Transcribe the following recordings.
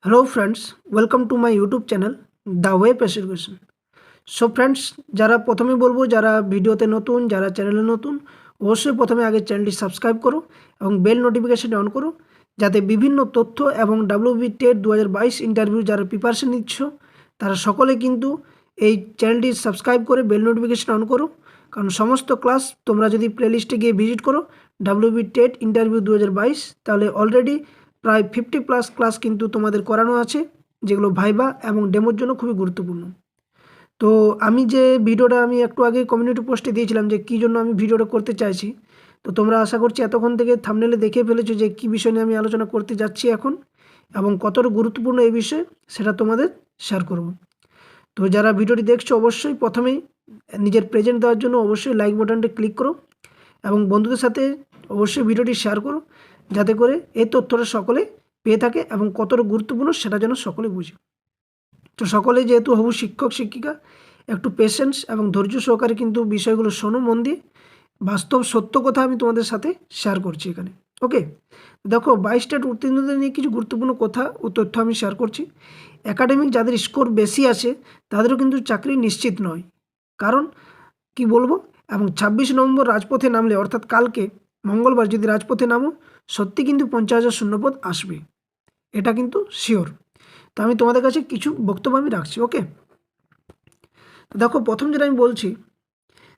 Hello friends, welcome to my YouTube channel the web education. So friends, যারা প্রথমে বলবো যারা ভিডিওতে নতুন যারা চ্যানেলে নতুন অবশ্যই প্রথমে আগে চ্যানেলটি সাবস্ক্রাইব করো এবং বেল নোটিফিকেশন অন করো, যাতে বিভিন্ন তথ্য এবং ডাব্লিউবি টেট 2022 ইন্টারভিউ যারা প্রিপারেশন নিচ্ছ তারা সকলে কিন্তু এই চ্যানেলটি সাবস্ক্রাইব করে বেল নোটিফিকেশন অন করো। কারণ সমস্ত ক্লাস তোমরা যদি প্লেলিস্টে গিয়ে ভিজিট করো ডাব্লিউবি টেট ইন্টারভিউ 2022, তাহলে অলরেডি প্রায় 50+ ক্লাস কিন্তু তোমাদের করানো আছে, যেগুলো ভাইবা এবং ডেমোর জন্য খুবই গুরুত্বপূর্ণ। তো আমি যে ভিডিওটা আমি একটু আগে কমিউনিটি পোস্টে দিয়েছিলাম যে কী জন্য আমি ভিডিওটা করতে চাইছি, তো তোমরা আশা করছি এতক্ষণ থেকে থাম্বনেলে দেখে ফেলেছো যে কী বিষয় নিয়ে আমি আলোচনা করতে যাচ্ছি এখন এবং কতটা গুরুত্বপূর্ণ এই বিষয় সেটা তোমাদের শেয়ার করব। তো যারা ভিডিওটি দেখছো অবশ্যই প্রথমেই নিজের প্রেজেন্ট দেওয়ার জন্য অবশ্যই লাইক বাটনটি ক্লিক করো এবং বন্ধুদের সাথে অবশ্যই ভিডিওটি শেয়ার করো, যাতে করে এই তথ্যটা সকলে পেয়ে থাকে এবং কতটা গুরুত্বপূর্ণ সেটা যেন সকলে বুঝে। তো সকলে যেহেতু হবু শিক্ষক শিক্ষিকা, একটু পেশেন্স এবং ধৈর্য সহকারে কিন্তু বিষয়গুলো শোনো মন দিয়ে। বাস্তব সত্য কথা আমি তোমাদের সাথে শেয়ার করছি এখানে। ওকে, দেখো 22 স্টেট উত্তীর্ণদের নিয়ে কিছু গুরুত্বপূর্ণ কথা ও তথ্য আমি শেয়ার করছি। একাডেমিক যাদের স্কোর বেশি আছে তাদেরও কিন্তু চাকরি নিশ্চিত নয়। কারণ কি বলবো, এবং 26 নভেম্বর রাজপথে নামলে অর্থাৎ কালকে মঙ্গলবার যদি রাজপথে নামো সত্যি কিন্তু 50,000 শূন্যপদ আসবে, এটা কিন্তু শিওর। তো আমি তোমাদের কাছে কিছু বক্তব্য আমি রাখছি। ওকে, দেখো প্রথম যেটা আমি বলছি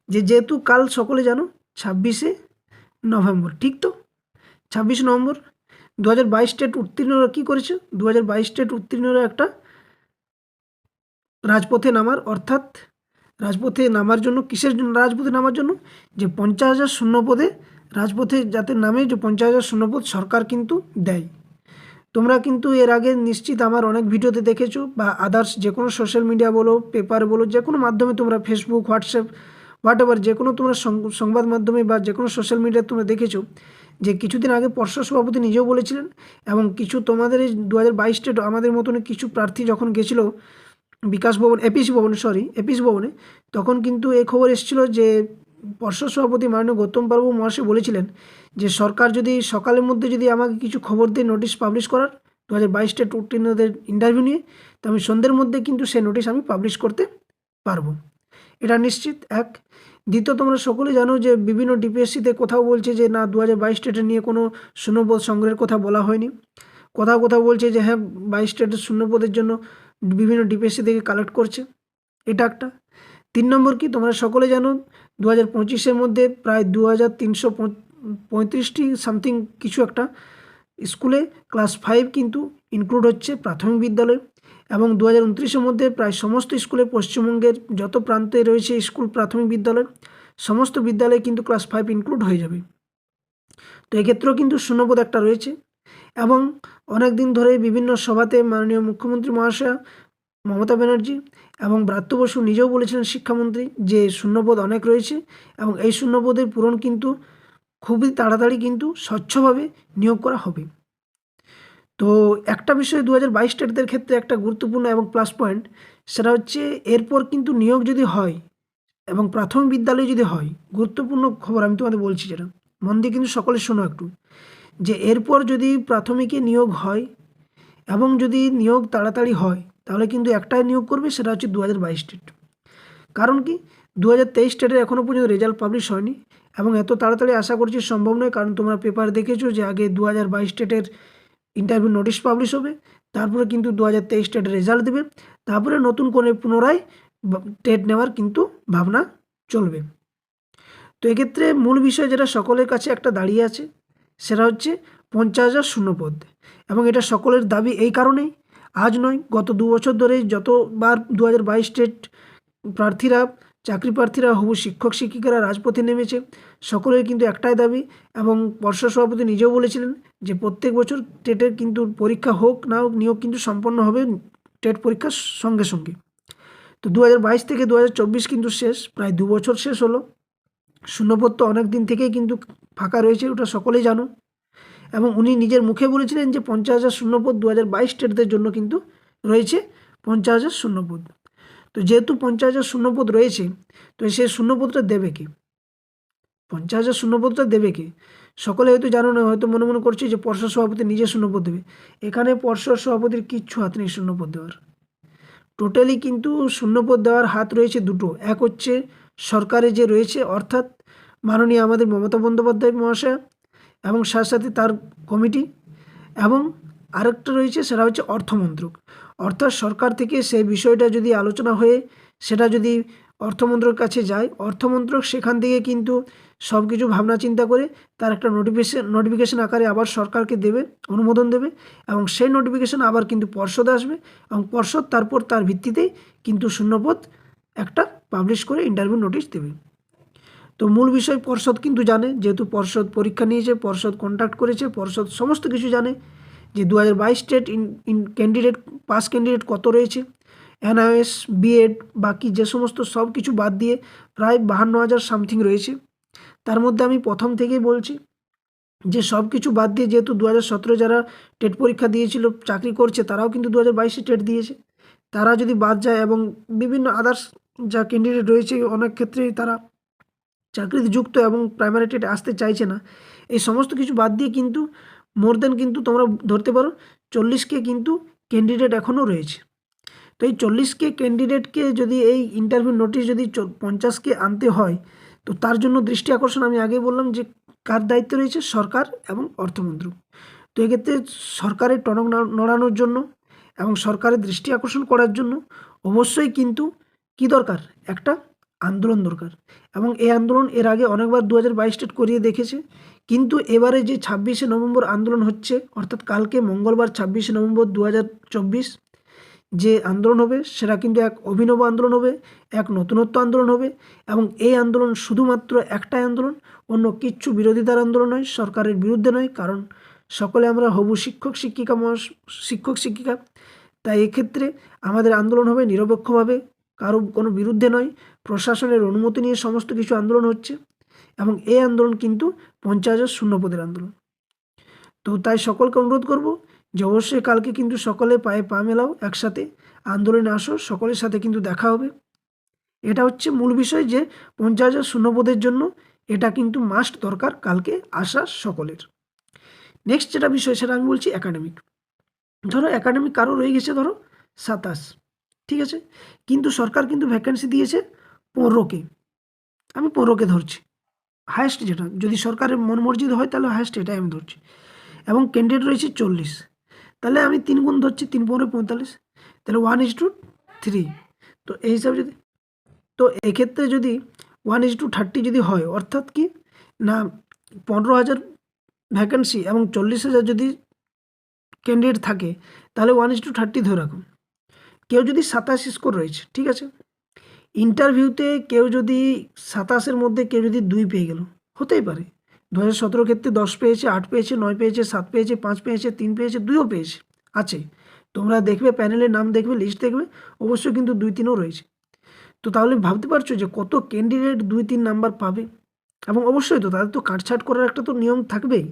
যে যেহেতু কাল সকলে জানো 26শে নভেম্বর, ঠিক তো? 26 নভেম্বর 2022 স্টেট উত্তীর্ণরা কী করেছে, 2022 স্টেট উত্তীর্ণরা একটা রাজপথে নামার, অর্থাৎ রাজপথে নামার জন্য কিসের জন্য রাজপথে নামার জন্য, যে 50,000 শূন্যপদে রাজপথে যাতে নামে, যে 50,000 শূন্যপদ সরকার কিন্তু দেয়। তোমরা কিন্তু এর আগে নিশ্চিত আমার অনেক ভিডিওতে দেখেছো, বা আদার্স যে কোনো সোশ্যাল মিডিয়া বলো, পেপার বলো, যে কোনো মাধ্যমে তোমরা ফেসবুক, হোয়াটসঅ্যাপ, হোয়াট এভার যে কোনো তোমরা সংবাদ মাধ্যমে বা যে কোনো সোশ্যাল মিডিয়ায় তোমরা দেখেছো যে কিছুদিন আগে পর্ষদ সভাপতি নিজেও বলেছিলেন, এবং কিছু তোমাদের এই 2022 স্টেট আমাদের মতন কিছু প্রার্থী যখন গেছিলো বিকাশ ভবন, এপিসি ভবনে, তখন কিন্তু এই খবর এসেছিল যে পর্ষদ সভাপতি মাননীয় গৌতম বাবু মহাশয় বলেছিলেন যে সরকার যদি সকালের মধ্যে যদি আমাকে কিছু খবর দিয়ে নোটিশ পাবলিশ করার 2022 স্টেট উত্তীর্ণদের ইন্টারভিউ নিয়ে, তো আমি সন্ধ্যের মধ্যে কিন্তু সেই নোটিশ আমি পাবলিশ করতে পারবো, এটা নিশ্চিত। এক, দ্বিতীয়, তোমরা সকলে জানো যে বিভিন্ন ডিপিএসসিতে কোথাও বলছে যে না 2022 স্টেটের নিয়ে কোনো শূন্যপদ সংগ্রহের কথা বলা হয়নি, কোথাও কোথাও বলছে যে হ্যাঁ 22 স্টেটের শূন্যপদের জন্য বিভিন্ন ডিপিএসসি থেকে কালেক্ট করছে, এটা একটা। 3 নম্বর কি, তোমরা সকলে জানো 2025-এর মধ্যে প্রায় 2335টি সামথিং কিছু একটা স্কুলে ক্লাস 5 কিন্তু ইনক্লুড হচ্ছে প্রাথমিক বিদ্যালয়, এবং 2029-এর মধ্যে প্রায় সমস্ত স্কুলে পশ্চিমবঙ্গের যত প্রান্তে রয়েছে স্কুল প্রাথমিক বিদ্যালয় সমস্ত বিদ্যালয়ে কিন্তু ক্লাস 5 ইনক্লুড হয়ে যাবে। তো এক্ষেত্রেও কিন্তু শূন্যপদ একটা রয়েছে, এবং অনেক দিন ধরে বিভিন্ন সভাতে মাননীয় মুখ্যমন্ত্রী মহাশয়া মমতা ব্যানার্জি এবং ব্রাত্য বসু নিজেও বলেছিলেন শিক্ষামন্ত্রী যে শূন্যপদ অনেক রয়েছে এবং এই শূন্যপদের পূরণ কিন্তু খুবই তাড়াতাড়ি কিন্তু স্বচ্ছভাবে নিয়োগ করা হবে। তো একটা বিষয় 2022 স্টেটদের ক্ষেত্রে একটা গুরুত্বপূর্ণ এবং প্লাস পয়েন্ট, সেটা হচ্ছে এরপর কিন্তু নিয়োগ যদি হয় এবং প্রাথমিক বিদ্যালয়ে যদি হয়, গুরুত্বপূর্ণ খবর আমি তোমাদের বলছি, যেটা মন দিয়ে কিন্তু সকলে শোনো একটু, যে এরপর যদি প্রাথমিকে নিয়োগ হয় এবং যদি নিয়োগ তাড়াতাড়ি হয় তাহলে কিন্তু একটাই নিয়োগ করবে, সেটা হচ্ছে 2022 স্টেট। কারণ কি, 2023 স্টেটের এখনও পর্যন্ত রেজাল্ট পাবলিশ হয়নি এবং এত তাড়াতাড়ি আশা করছি সম্ভব নয়, কারণ তোমরা পেপার দেখেছো যে আগে 2022 স্টেটের ইন্টারভিউ নোটিশ পাবলিশ হবে, তারপরে কিন্তু 2023 স্টেটের রেজাল্ট দেবে, তারপরে নতুন করে পুনরায় টেট নেওয়ার কিন্তু ভাবনা চলবে। তো এক্ষেত্রে মূল বিষয় যেটা সকলের কাছে একটা দাঁড়িয়ে আছে, সেটা হচ্ছে 50,000 শূন্যপদ, এবং এটা সকলের দাবি এই কারণেই, আজ নয় গত 2 বছর ধরে যতবার 2022 স্টেট প্রার্থীরা, চাকরি প্রার্থীরা, হবু শিক্ষক শিক্ষিকারা রাজপথে নেমেছে, সকলের কিন্তু একটাই দাবি, এবং পর্ষদ সভাপতি নিজেও বলেছিলেন যে প্রত্যেক বছর টেটের কিন্তু পরীক্ষা হোক না হোক নিয়োগ কিন্তু সম্পন্ন হবে টেট পরীক্ষার সঙ্গে সঙ্গে। তো 2022 থেকে 2024 কিন্তু শেষ, প্রায় 2 বছর শেষ হলো। শূন্যপদ তো অনেক দিন থেকেই কিন্তু ফাঁকা রয়েছে, ওটা সকলেই জানো, এবং উনি নিজের মুখে বলেছিলেন যে 50,000 শূন্যপদ 2022 স্টেটদের জন্য কিন্তু রয়েছে 50,000 শূন্যপদ। তো যেহেতু 50,000 শূন্যপদ রয়েছে, তো সেই শূন্যপদটা দেবে কে, 50,000 শূন্যপদটা দেবে কে? সকলে হয়তো জানো না, হয়তো মনে মনে করছে যে পর্ষদ সভাপতি নিজে শূন্যপদ দেবে। এখানে পর্ষদ সভাপতির কিচ্ছু হাত নেই শূন্যপদ দেওয়ার। টোটালি কিন্তু শূন্যপদ দেওয়ার হাত রয়েছে দুটো। এক হচ্ছে সরকারে যে রয়েছে, অর্থাৎ মাননীয় আমাদের মমতা বন্দ্যোপাধ্যায় মহাশয়া এবং সাথে সাথে তার কমিটি, এবং আরেকটা রয়েছে সেটা হচ্ছে অর্থমন্ত্রক। অর্থাৎ সরকার থেকে সেই বিষয়টা যদি আলোচনা হয়ে সেটা যদি অর্থমন্ত্রকের কাছে যায়, অর্থমন্ত্রক সেখান থেকে কিন্তু সব কিছু ভাবনা চিন্তা করে তার একটা নোটিফিকেশন আকারে আবার সরকারকে দেবে, অনুমোদন দেবে, এবং সেই নোটিফিকেশন আবার কিন্তু পর্ষদে আসবে, এবং পর্ষদ তারপর তার ভিত্তিতেই কিন্তু শূন্যপদ একটা পাবলিশ করে ইন্টারভিউ নোটিশ দেবে। তো মূল বিষয় পর্ষদ কিন্তু জানে, যেহেতু পর্ষদ পরীক্ষা নিয়েছে, পর্ষদ কন্ট্যাক্ট করেছে, পর্ষদ সমস্ত কিছু জানে যে 2022 স্টেট ক্যান্ডিডেট পাস ক্যান্ডিডেট কত রয়েছে, এনআইএস বিএড বাকি যে সমস্ত সব কিছু বাদ দিয়ে প্রায় 52,000 সামথিং রয়েছে। তার মধ্যে আমি প্রথম থেকেই বলছি যে সব কিছু বাদ দিয়ে, যেহেতু 2017 যারা টেট পরীক্ষা দিয়েছিল চাকরি করছে, তারাও কিন্তু 2022 টেট দিয়েছে, তারা যদি বাদ যায় এবং বিভিন্ন আদার্স যা ক্যান্ডিডেট রয়েছে অনেক ক্ষেত্রেই তারা চাকরিতে যুক্ত এবং প্রাইমারি টেট আসতে চাইছে না, এই সমস্ত কিছু বাদ দিয়ে কিন্তু মোর দেন কিন্তু তোমরা ধরতে পারো 40K কিন্তু ক্যান্ডিডেট এখনও রয়েছে। তো এই 40K ক্যান্ডিডেটকে যদি এই ইন্টারভিউ নোটিশ যদি 50K আনতে হয়, তো তার জন্য দৃষ্টি আকর্ষণ আমি আগেই বললাম যে কার দায়িত্ব রয়েছে, সরকার এবং অর্থমন্ত্রক। তো এক্ষেত্রে সরকারের টনক নড়ানোর জন্য এবং সরকারের দৃষ্টি আকর্ষণ করার জন্য অবশ্যই কিন্তু কি দরকার, একটা আন্দোলন দরকার। এবং এই আন্দোলন এর আগে অনেকবার 2022 স্টেট করিয়ে দেখেছে, কিন্তু এবারে যে 26শে নভেম্বর আন্দোলন হচ্ছে, অর্থাৎ কালকে মঙ্গলবার 26শে নভেম্বর 2024 যে আন্দোলন হবে সেটা কিন্তু এক অভিনব আন্দোলন হবে, এক নতুনত্ব আন্দোলন হবে। এবং এই আন্দোলন শুধুমাত্র একটাই আন্দোলন, অন্য কিচ্ছু বিরোধিতার আন্দোলন নয়, সরকারের বিরুদ্ধে নয়, কারণ সকলে আমরা হবু শিক্ষক শিক্ষিকা। তাই এক্ষেত্রে আমাদের আন্দোলন হবে নিরপেক্ষভাবে, কারো কোনো বিরুদ্ধে নয়, প্রশাসনের অনুমতি নিয়ে সমস্ত কিছু আন্দোলন হচ্ছে। এবং এই আন্দোলন কিন্তু 50,000 শূন্যপদের আন্দোলন। তো তাই সকলকে অনুরোধ করব যে অবশ্যই কালকে কিন্তু সকলে পায়ে পা মেলাও, একসাথে আন্দোলনে আসো, সকলের সাথে কিন্তু দেখা হবে। এটা হচ্ছে মূল বিষয় যে 50,000 শূন্যপদের জন্য এটা কিন্তু মাস্ট দরকার কালকে আসা সকলের। নেক্সট যেটা বিষয় সেটা আমি বলছি একাডেমিক। ধরো একাডেমিক কারো রয়ে গেছে ধরো 27, ঠিক আছে, কিন্তু সরকার কিন্তু ভ্যাকেন্সি দিয়েছে 15K, আমি 15K ধরছি হায়েস্ট, যেটা যদি সরকারের মন মর্জিত হয় তাহলে হায়েস্ট এটাই আমি ধরছি, এবং ক্যান্ডিডেট রয়েছে 40, তাহলে আমি 3 গুণ ধরছি, 3 × 45, তাহলে 1:3। তো এই হিসাবে যদি, তো এক্ষেত্রে যদি 1:30 যদি হয়, অর্থাৎ কি না 15,000 ভ্যাকেন্সি এবং 40,000 যদি ক্যান্ডিডেট থাকে, তাহলে 1:30 ধরে রাখুন। কেউ যদি 27 স্কোর রয়েছে, ঠিক আছে, ইন্টারভিউতে কেউ যদি 27-এর মধ্যে কেউ যদি 2 পেয়ে গেল, হতেই পারে, 2017 ক্ষেত্রে 10 পেয়েছে, 8 পেয়েছে, 9 পেয়েছে, 7 পেয়েছে, 5 পেয়েছে, 3 পেয়েছে, 2ও পেয়েছে, আছে। তোমরা দেখবে প্যানেলের নাম দেখবে, লিস্ট দেখবে, অবশ্যই কিন্তু 2-3ও রয়েছে। তো তাহলে ভাবতে পারছো যে কত ক্যান্ডিডেট 2-3 নাম্বার পাবে। এবং অবশ্যই তো তাদের তো কাটছাট করার একটা তো নিয়ম থাকবেই,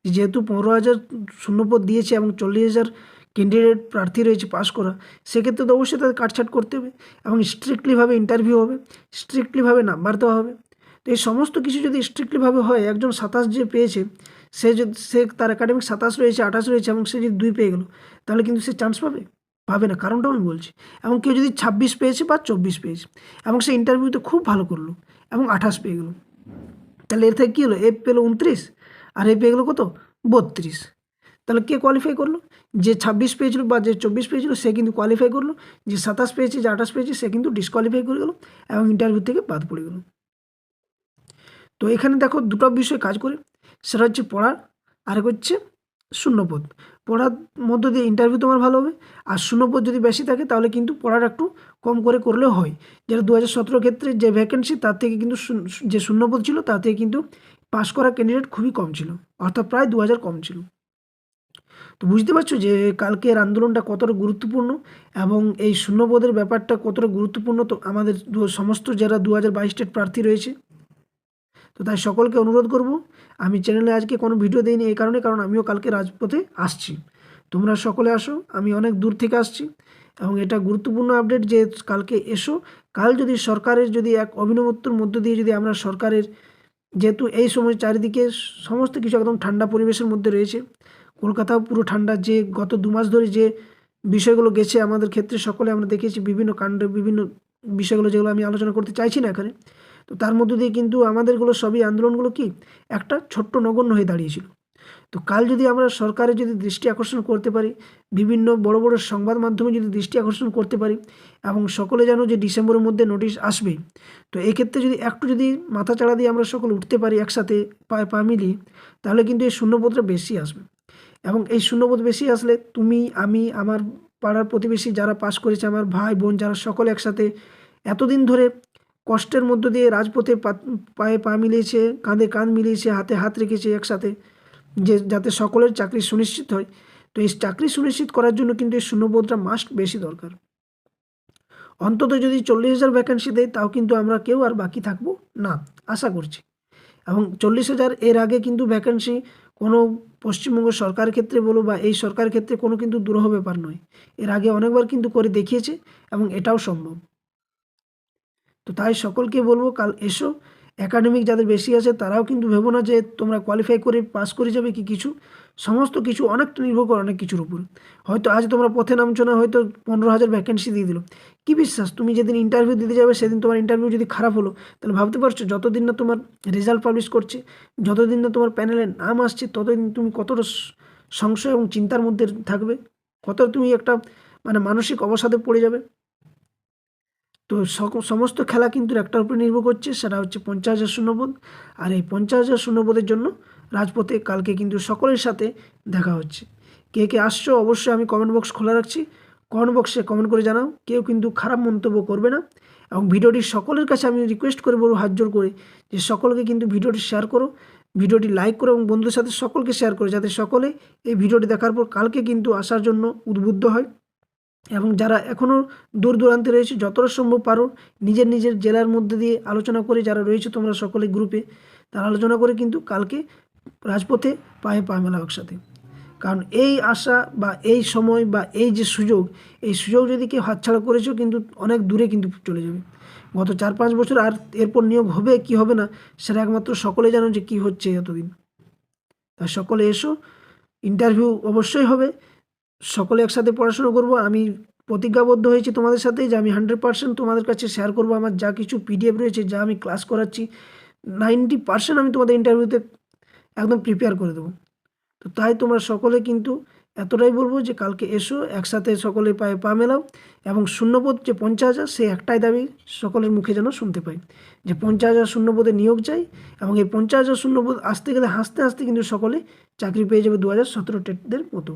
যেহেতু 15,000 শূন্যপদ দিয়েছে এবং 40,000 ক্যান্ডিডেট প্রার্থী রয়েছে পাস করা, সেক্ষেত্রে তো অবশ্যই তাদের কাটছাট করতে হবে এবং স্ট্রিক্টলিভাবে ইন্টারভিউ হবে, স্ট্রিক্টলিভাবে নাম্বার দেওয়া হবে। তো এই সমস্ত কিছু যদি স্ট্রিক্টলিভাবে হয়, একজন 27 যে পেয়েছে, সে তার একাডেমিক 27 রয়েছে, 28 রয়েছে, এবং সে যদি 2 পেয়ে গেল, তাহলে কিন্তু সে চান্স পাবে না, কারণটাও আমি বলছি। এবং কেউ যদি 26 পেয়েছে বা 24 পেয়েছে এবং সে ইন্টারভিউতে খুব ভালো করলো এবং 28 পেয়ে গেলো, তাহলে এর থেকে কী হলো, এ পেলো 29 আর এ পেয়ে গেলো কত, 32। তাহলে কে কোয়ালিফাই করলো, যে 26 পেয়েছিল বা যে 24 পেয়েছিল সে কিন্তু কোয়ালিফাই করলো, যে 27 পেয়েছে, যে 28 পেয়েছে সে কিন্তু ডিসকোয়ালিফাই করে গেল এবং ইন্টারভিউ থেকে বাদ পড়ে গেল। তো এখানে দেখো দুটো বিষয় কাজ করে, সেটা হচ্ছে পড়ার, আরেক হচ্ছে শূন্যপদ। পড়ার মধ্য দিয়ে ইন্টারভিউ তোমার ভালো হবে, আর শূন্যপদ যদি বেশি থাকে তাহলে কিন্তু পড়ার একটু কম করে করলেও হয়। যেটা 2017 ক্ষেত্রে যে ভ্যাকেন্সি তার থেকে কিন্তু যে শূন্যপদ ছিল তার থেকে কিন্তু পাস করা ক্যান্ডিডেট খুবই কম ছিল, অর্থাৎ প্রায় 2,000 কম ছিল। তো বুঝতে পারছো যে কালকের আন্দোলনটা কতটা গুরুত্বপূর্ণ এবং এই শূন্যপদের ব্যাপারটা কতটা গুরুত্বপূর্ণ। তো আমাদের সমস্ত যারা 2022 স্টেট প্রার্থী রয়েছে, তো তাই সকলকে অনুরোধ করব, আমি চ্যানেলে আজকে কোনো ভিডিও দিইনি এই কারণে, কারণ আমিও কালকে রাজপথে আসছি, তোমরা সকলে আসো, আমি অনেক দূর থেকে আসছি এবং এটা গুরুত্বপূর্ণ আপডেট যে কালকে এসো। কাল যদি সরকারের যদি এক অভিনবত্বর মধ্য দিয়ে যদি আমরা সরকারের যেহেতু এই সময় চারিদিকে সমস্ত কিছু একদম ঠান্ডা পরিবেশের মধ্যে রয়েছে, কলকাতাও পুরো ঠান্ডা। যে গত 2 মাস ধরে যে বিষয়গুলো গেছে আমাদের ক্ষেত্রে সকলে আমরা দেখেছি, বিভিন্ন কাণ্ড, বিভিন্ন বিষয়গুলো যেগুলো আমি আলোচনা করতে চাইছি না এখানে। তো তার মধ্য দিয়ে কিন্তু আমাদেরগুলো সবই আন্দোলনগুলো কি একটা ছোট্ট নগণ্য হয়ে দাঁড়িয়েছিল। তো কাল যদি আমরা সরকারের যদি দৃষ্টি আকর্ষণ করতে পারি, বিভিন্ন বড় বড় সংবাদ মাধ্যমে যদি দৃষ্টি আকর্ষণ করতে পারি, এবং সকলে জানো যে ডিসেম্বরের মধ্যে নোটিশ আসবে, তো এক্ষেত্রে যদি একটু যদি মাথা চাড়া দিয়ে আমরা সকলে উঠতে পারি একসাথে পায়ে পা মিলিয়ে, তাহলে কিন্তু এই শূন্যপদটা বেশি আসবে। এবং এই শূন্যপদ বেশি আসলে তুমি, আমি, আমার পাড়ার প্রতিবেশী যারা পাস করেছে, আমার ভাই বোন যারা সকলে একসাথে এতদিন ধরে কষ্টের মধ্য দিয়ে রাজপথে পায়ে পা মিলিয়েছে, কাঁধে কাঁধ মিলিয়েছে, হাতে হাত রেখেছে একসাথে, যে যাতে সকলের চাকরি সুনিশ্চিত হয়। তো এই চাকরি সুনিশ্চিত করার জন্য কিন্তু এই শূন্যপদটা মাস্ট বেশি দরকার। অন্তত যদি 40,000 ভ্যাকেন্সি দেয়, তাও কিন্তু আমরা কেউ আর বাকি থাকবো না, আশা করছি। এবং 40,000 এর আগে কিন্তু ভ্যাকেন্সি কোনো পশ্চিমবঙ্গ সরকারের ক্ষেত্রে বলো বা এই সরকারের ক্ষেত্রে কোনো কিন্তু দুরূহ ব্যাপার নয়। এর আগে অনেকবার কিন্তু করে দেখিয়েছে এবং এটাও সম্ভব। তো তাই সকলকে বলবো, কাল এসো। একাডেমিক যাদের বেশি আছে তারাও কিন্তু ভেবো না যে তোমরা কোয়ালিফাই করে পাস করে যাবে কি কিছু। সমস্ত কিছু অনেকটা নির্ভর করে অনেক কিছুর উপর। হয়তো আজ তোমরা পথে নামছো না, হয়তো 15,000 ভ্যাকেন্সি দিয়ে দিল। কী বিশ্বাস, তুমি যেদিন ইন্টারভিউ দিতে যাবে সেদিন তোমার ইন্টারভিউ যদি খারাপ হলো, তাহলে ভাবতে পারছো যতদিন না তোমার রেজাল্ট পাবলিশ করছে, যতদিন না তোমার প্যানেলে নাম আসছে, ততদিন তুমি কতটা সংশয় এবং চিন্তার মধ্যে থাকবে, কতটা তুমি একটা মানে মানসিক অবসাদে পড়ে যাবে। তো সমস্ত খেলা কিন্তু একটার উপরে নির্ভর করছে, সেটা হচ্ছে 50,000 শূন্যপদ। আর এই 50,000 শূন্যপদের জন্য রাজপথে কালকে কিন্তু সকলের সাথে দেখা হচ্ছে। কে কে আসছো অবশ্যই আমি কমেন্ট বক্স খোলা রাখছি, কমেন্ট বক্সে কমেন্ট করে জানাও। কেউ কিন্তু খারাপ মন্তব্য করবে না। এবং ভিডিওটি সকলের কাছে আমি রিকোয়েস্ট করে বলবো হাত জোর করে, যে সকলকে কিন্তু ভিডিওটি শেয়ার করো, ভিডিওটি লাইক করো এবং বন্ধুদের সাথে সকলকে শেয়ার করো, যাতে সকলে এই ভিডিওটি দেখার পর কালকে কিন্তু আসার জন্য উদ্বুদ্ধ হয়। এবং যারা এখনও দূর দূরান্তে রয়েছে, যতটা সম্ভব পারো নিজের নিজের জেলার মধ্যে দিয়ে আলোচনা করে, যারা রয়েছে তোমরা সকলে গ্রুপে, তারা আলোচনা করে কিন্তু কালকে রাজপথে পায়ে পা মেলাও একসাথে। কারণ এই আশা বা এই সময় বা এই যে সুযোগ, এই সুযোগ যদি কেউ হাতছাড়া করেছো কিন্তু অনেক দূরে কিন্তু চলে যাবে। গত 4-5 বছর আর এরপর নিয়োগ হবে কি হবে না সেটা একমাত্র সকলে জানো যে কী হচ্ছে এতদিন। তা সকলে এসো, ইন্টারভিউ অবশ্যই হবে, সকলে একসাথে পড়াশোনা করব। আমি প্রতিজ্ঞাবদ্ধ হয়েছি তোমাদের সাথে যে আমি 100% তোমাদের কাছে শেয়ার করব আমার যা কিছু পিডিএফ রয়েছে, যা আমি ক্লাস করাচ্ছি, 90% আমি তোমাদের ইন্টারভিউতে একদম প্রিপেয়ার করে দেবো। তো তাই তোমরা সকলে কিন্তু এতটাই বলবো যে কালকে এসো, একসাথে সকলে পায়ে পা মেলাও। এবং শূন্যপদ যে 50,000, সে একটাই দাবি সকলের মুখে যেন শুনতে পাই, যে 50,000 শূন্যপদে নিয়োগ চাই। এবং এই 50,000 শূন্যপদ আসতে গেলে হাসতে হাসতে কিন্তু সকলে চাকরি পেয়ে যাবে 2017 টেটদের মতো।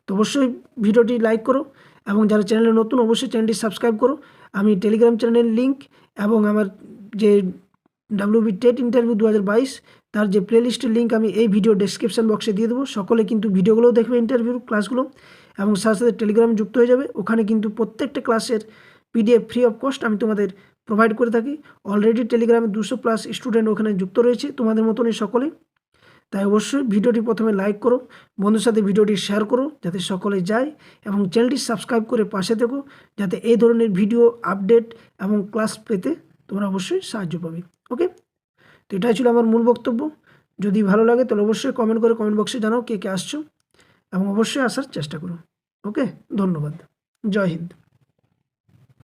তো অবশ্যই ভিডিওটি লাইক করো, এবং যারা চ্যানেলে নতুন অবশ্যই চ্যানেলটি সাবস্ক্রাইব করো। আমি টেলিগ্রাম চ্যানেলের লিঙ্ক এবং আমার যে WB টেট ইন্টারভিউ 2022 তার যে প্লেলিস্টের লিঙ্ক আমি এই ভিডিও ডেসক্রিপশন বক্সে দিয়ে দেবো। সকলে কিন্তু ভিডিওগুলোও দেখবে, ইন্টারভিউর ক্লাসগুলো, এবং সাথে সাথে টেলিগ্রামে যুক্ত হয়ে যাবে। ওখানে কিন্তু প্রত্যেকটা ক্লাসের PDF ফ্রি অফ কস্ট আমি তোমাদের প্রোভাইড করে থাকি। অলরেডি টেলিগ্রামে 200+ স্টুডেন্ট ওখানে যুক্ত রয়েছে তোমাদের মতনই সকলে। তাই অবশ্যই ভিডিওটি প্রথমে লাইক করো, বন্ধুর সাথে ভিডিওটি শেয়ার করো যাতে সকলে যায়, এবং চ্যানেলটি সাবস্ক্রাইব করে পাশে থেকো, যাতে এই ধরনের ভিডিও আপডেট এবং ক্লাস পেতে তোমরা অবশ্যই সাহায্য পাবে। ওকে, তো এটাই ছিল আমার মূল বক্তব্য। যদি ভালো লাগে তাহলে অবশ্যই কমেন্ট করে কমেন্ট বক্সে জানাও কে কে আসছো, এবং অবশ্যই আসার চেষ্টা করো। ওকে, ধন্যবাদ, জয় হিন্দ।